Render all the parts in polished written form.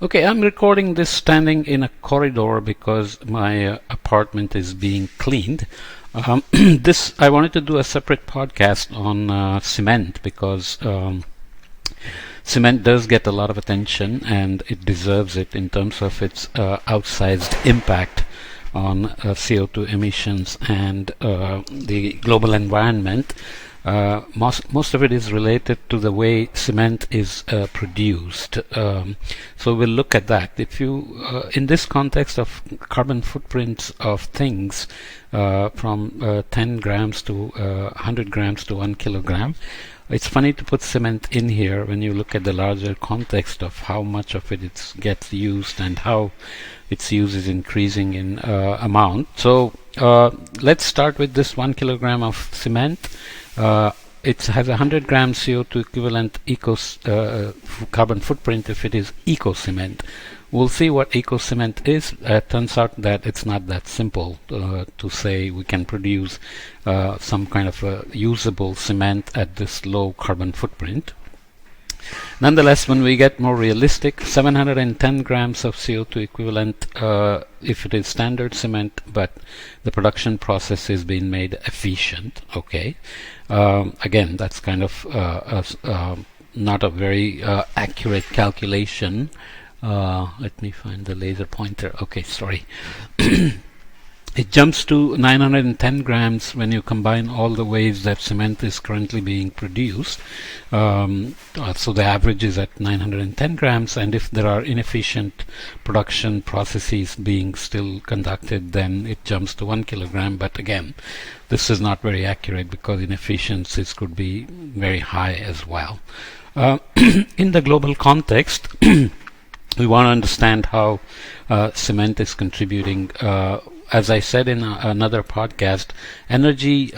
Okay, I'm recording this standing in a corridor because my apartment is being cleaned. This I wanted to do a separate podcast on cement because cement does get a lot of attention and it deserves it in terms of its outsized impact on CO2 emissions and the global environment. Most of it is related to the way cement is produced. So we'll look at that. If you, in this context of carbon footprints of things, from 10 grams to 100 grams to 1 kilogram, it's funny to put cement in here when you look at the larger context of how much of it gets used and how its use is increasing in amount. So let's start with this 1 kilogram of cement. It has a 100 gram CO2 equivalent carbon footprint if it is eco cement. We'll see what eco cement is. Turns out that it's not that simple to say we can produce some kind of usable cement at this low carbon footprint. Nonetheless, when we get more realistic, 710 grams of CO2 equivalent if it is standard cement, but the production process is being made efficient. Okay, again, that's kind of not a very accurate calculation. Let me find the laser pointer. Okay, sorry. It jumps to 910 grams when you combine all the ways that cement is currently being produced. So the average is at 910 grams, and if there are inefficient production processes being still conducted, then it jumps to 1 kilogram. But again, this is not very accurate because inefficiencies could be very high as well. In the global context, we want to understand how cement is contributing. As I said in another podcast, energy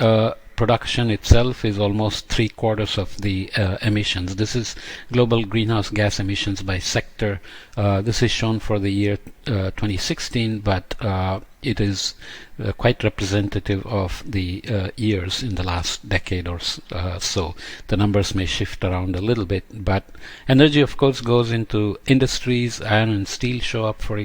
production itself is almost 3/4 of the emissions. This is global greenhouse gas emissions by sector. This is shown for the year 2016, but it is quite representative of the years in the last decade or so. The numbers may shift around a little bit, but energy, of course, goes into industries. Iron and steel show up for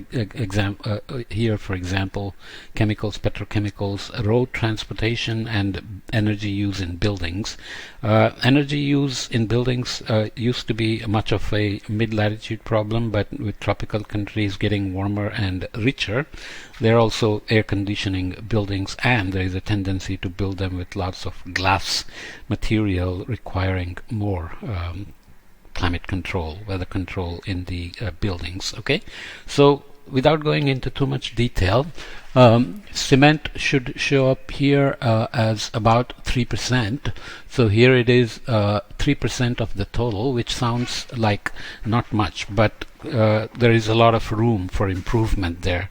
here, for example, chemicals, petrochemicals, road transportation, and energy use in buildings. Energy use in buildings used to be much of a mid-latitude problem, but with tropical countries getting warmer and richer, they're also air conditioning buildings, and there is a tendency to build them with lots of glass material, requiring more climate control, weather control in the buildings. Okay, so without going into too much detail, cement should show up here as about 3%. So here it is 3% of the total, which sounds like not much, but there is a lot of room for improvement there.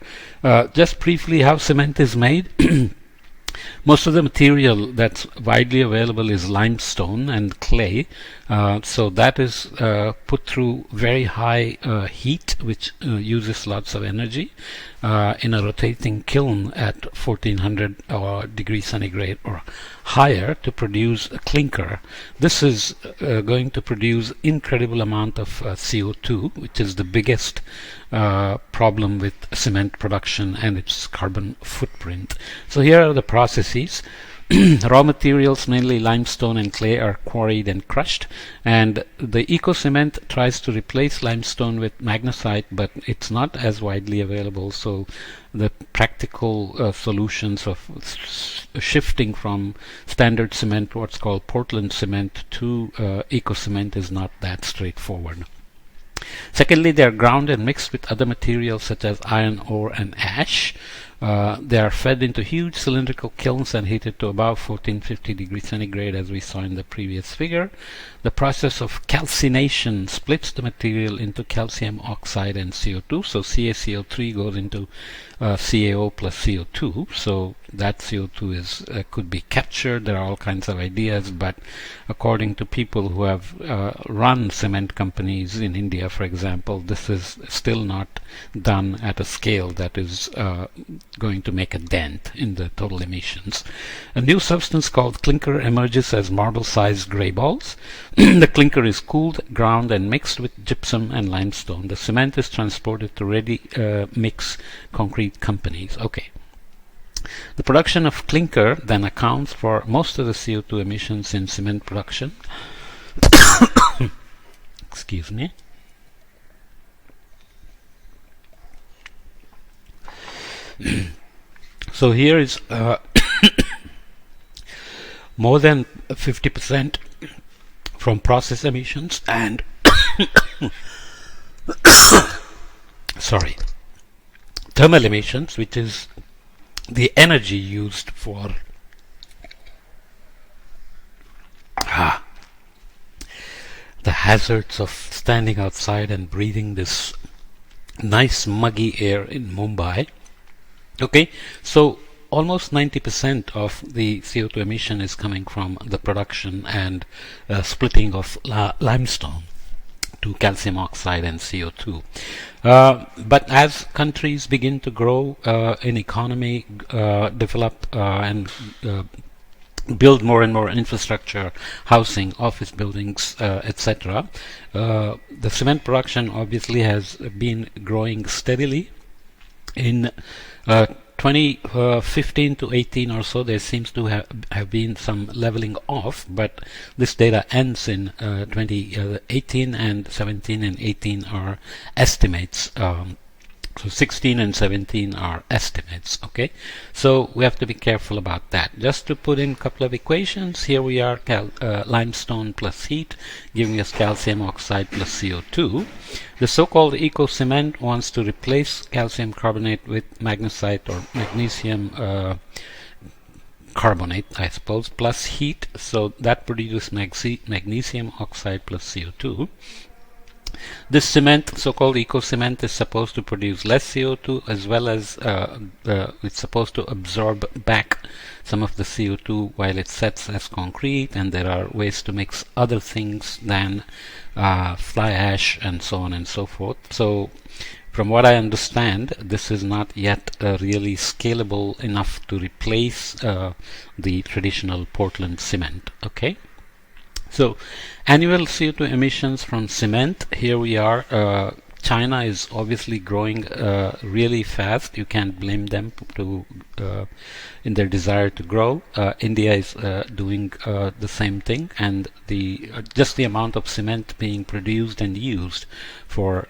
Just briefly, how cement is made. Most of the material that's widely available is limestone and clay. So that is put through very high heat, which uses lots of energy, in a rotating kiln at 1400 degrees centigrade or higher to produce a clinker. This is going to produce incredible amount of CO2, which is the biggest problem with cement production and its carbon footprint. So here are the processes. Raw materials, mainly limestone and clay, are quarried and crushed, and the eco cement tries to replace limestone with magnesite, but it's not as widely available. So the practical solutions of shifting from standard cement, what's called Portland cement, to eco cement is not that straightforward. Secondly, they are ground and mixed with other materials such as iron ore and ash. They are fed into huge cylindrical kilns and heated to above 1450 degrees centigrade, as we saw in the previous figure. The process of calcination splits the material into calcium oxide and CO2. So CaCO3 goes into CaO plus CO2. So that CO2 is could be captured. There are all kinds of ideas, but according to people who have run cement companies in India, for example, this is still not done at a scale that is going to make a dent in the total emissions. A new substance called clinker emerges as marble-sized gray balls. The clinker is cooled, ground, and mixed with gypsum and limestone. The cement is transported to ready-mix concrete companies. Okay. The production of clinker then accounts for most of the CO2 emissions in cement production. Excuse me. So here is more than 50% from process emissions and sorry, thermal emissions, which is the energy used for the hazards of standing outside and breathing this nice muggy air in Mumbai. Okay, so almost 90% of the CO2 emission is coming from the production and splitting of limestone to calcium oxide and CO2. But as countries begin to grow in economy, develop and build more and more infrastructure, housing, office buildings, etc., the cement production obviously has been growing steadily. In 2015 to 18 or so, there seems to have been some leveling off, but this data ends in 2018, and 17 and 18 are estimates. So 16 and 17 are estimates. Okay, so we have to be careful about that. Just to put in a couple of equations, here we are, limestone plus heat giving us calcium oxide plus CO2. The so-called eco cement wants to replace calcium carbonate with magnesite or magnesium carbonate, I suppose, plus heat, so that produces magnesium oxide plus CO2. This cement, so-called eco-cement, is supposed to produce less CO2, as well as it's supposed to absorb back some of the CO2 while it sets as concrete, and there are ways to mix other things than fly ash and so on and so forth. So from what I understand, this is not yet really scalable enough to replace the traditional Portland cement. Okay. So, annual CO2 emissions from cement, here we are. China is obviously growing really fast. You can't blame them in their desire to grow. India is doing the same thing, and just the amount of cement being produced and used for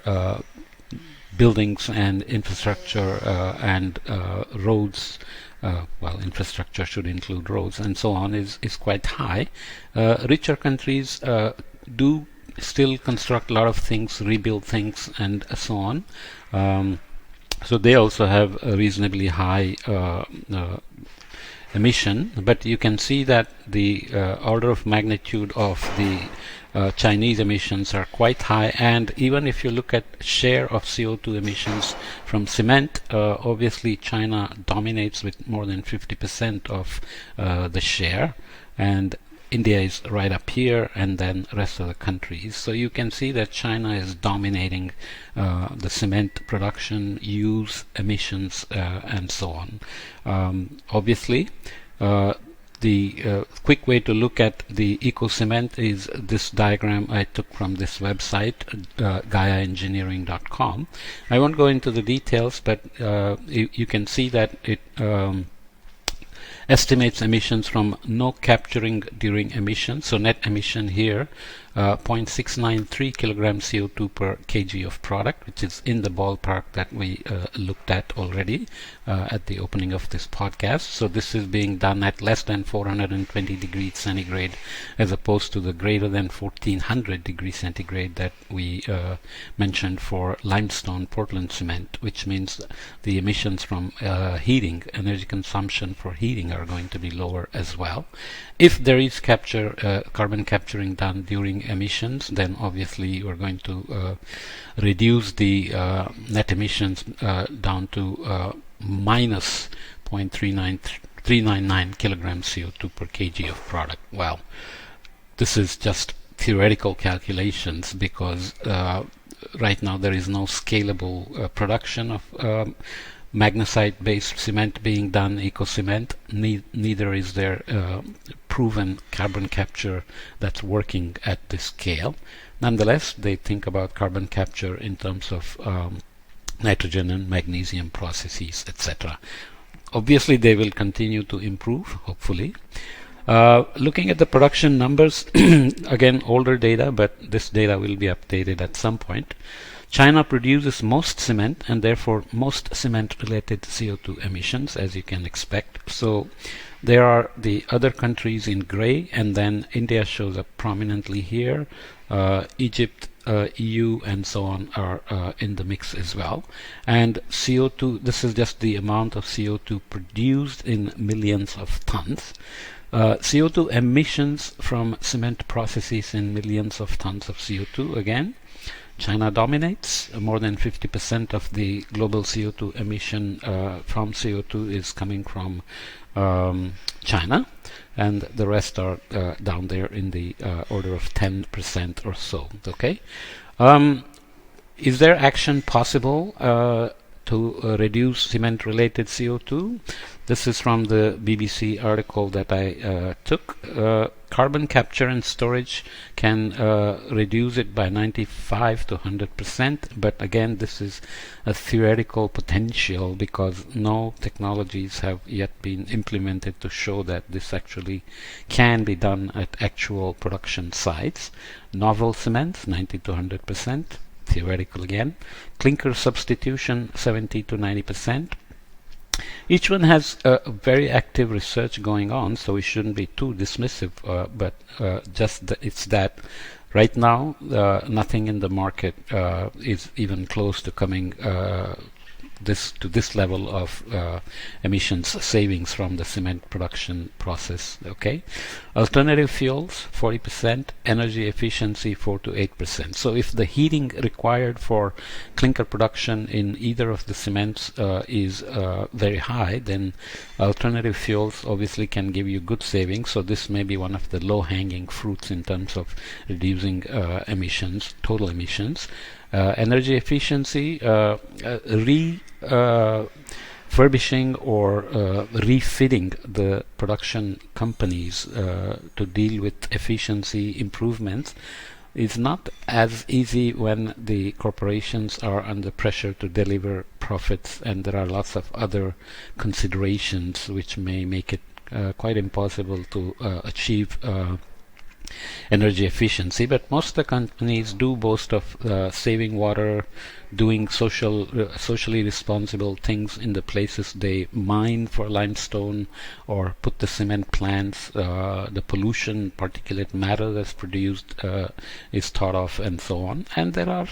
buildings and infrastructure and roads. Well, infrastructure should include roads and so on, is quite high. Richer countries do still construct a lot of things, rebuild things, and so on. So they also have a reasonably high emission, but you can see that the order of magnitude of the Chinese emissions are quite high, and even if you look at share of CO2 emissions from cement, obviously China dominates with more than 50% of the share, and India is right up here, and then rest of the countries. So you can see that China is dominating the cement production, use, emissions, and so on. Obviously, the quick way to look at the eco-cement is this diagram I took from this website, GaiaEngineering.com. I won't go into the details, but you can see that it estimates emissions from no capturing during emission. So net emission here, 0.693 kilograms CO2 per kg of product, which is in the ballpark that we looked at already at the opening of this podcast. So this is being done at less than 420 degrees centigrade, as opposed to the greater than 1400 degrees centigrade that we mentioned for limestone Portland cement, which means the emissions from heating, energy consumption for heating, are going to be lower as well. If there is carbon capturing done during emissions, then obviously we're going to reduce the net emissions down to minus 0.399 kilograms CO2 per kg of product. Well, this is just theoretical calculations, because right now there is no scalable production of magnesite-based cement being done, eco-cement. Neither is there proven carbon capture that's working at this scale. Nonetheless, they think about carbon capture in terms of nitrogen and magnesium processes, etc. Obviously, they will continue to improve, hopefully. Looking at the production numbers, again, older data, but this data will be updated at some point. China produces most cement and therefore most cement-related CO2 emissions, as you can expect. So there are the other countries in gray, and then India shows up prominently here. Egypt, EU, and so on are in the mix as well. And CO2, this is just the amount of CO2 produced in millions of tons. CO2 emissions from cement processes in millions of tons of CO2 again. China dominates. More than 50% of the global CO2 emission from CO2 is coming from China, and the rest are down there in the order of 10% or so. Okay, is there action possible to reduce cement-related CO2? This is from the BBC article that I took. Carbon capture and storage can reduce it by 95 to 100%, but again, this is a theoretical potential because no technologies have yet been implemented to show that this actually can be done at actual production sites. Novel cements, 90 to 100%. Theoretical again. Clinker substitution 70 to 90%. Each one has very active research going on, so we shouldn't be too dismissive, but it's that right now nothing in the market is even close to coming to this level of emissions savings from the cement production process. Okay, alternative fuels 40%, energy efficiency 4 to 8%. So if the heating required for clinker production in either of the cements is very high, then alternative fuels obviously can give you good savings. So this may be one of the low-hanging fruits in terms of reducing emissions, total emissions. Energy efficiency, refurbishing or refitting the production companies to deal with efficiency improvements is not as easy when the corporations are under pressure to deliver profits, and there are lots of other considerations which may make it quite impossible to achieve energy efficiency. But most of the companies do boast of saving water, doing socially responsible things in the places they mine for limestone or put the cement plants. The pollution, particulate matter that's produced is thought of, and so on. And there are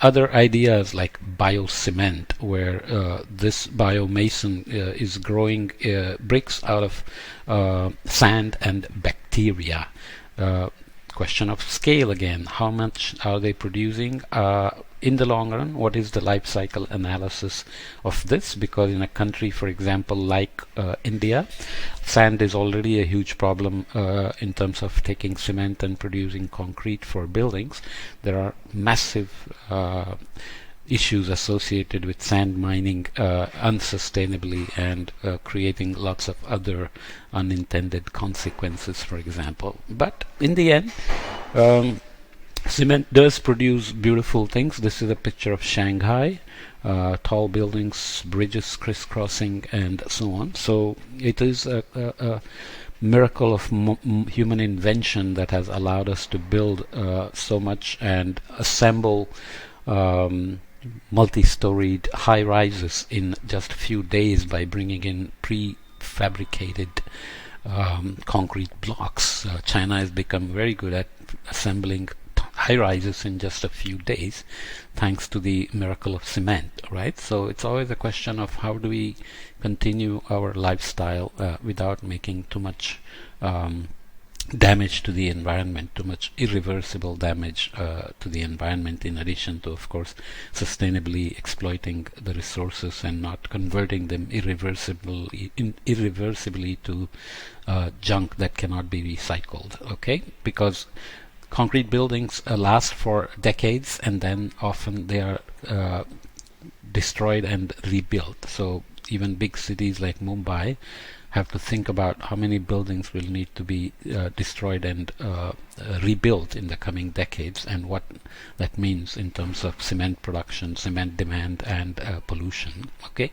other ideas like biocement, where this biomason is growing bricks out of sand and bacteria. Question of scale again. How much are they producing? In the long run, what is the life cycle analysis of this? Because in a country, for example, like India, sand is already a huge problem in terms of taking cement and producing concrete for buildings. There are massive issues associated with sand mining unsustainably and creating lots of other unintended consequences, for example. But in the end, cement does produce beautiful things. This is a picture of Shanghai, tall buildings, bridges crisscrossing, and so on. So it is a miracle of human invention that has allowed us to build so much and assemble multi-storied high-rises in just a few days by bringing in prefabricated concrete blocks. China has become very good at assembling high-rises in just a few days, thanks to the miracle of cement, right? So it's always a question of how do we continue our lifestyle without making too much damage to the environment, too much irreversible damage to the environment, in addition to, of course, sustainably exploiting the resources and not converting them irreversibly to junk that cannot be recycled. Okay, because concrete buildings last for decades, and then often they are destroyed and rebuilt. So even big cities like Mumbai have to think about how many buildings will need to be destroyed and rebuilt in the coming decades, and what that means in terms of cement production, cement demand, and pollution. Okay.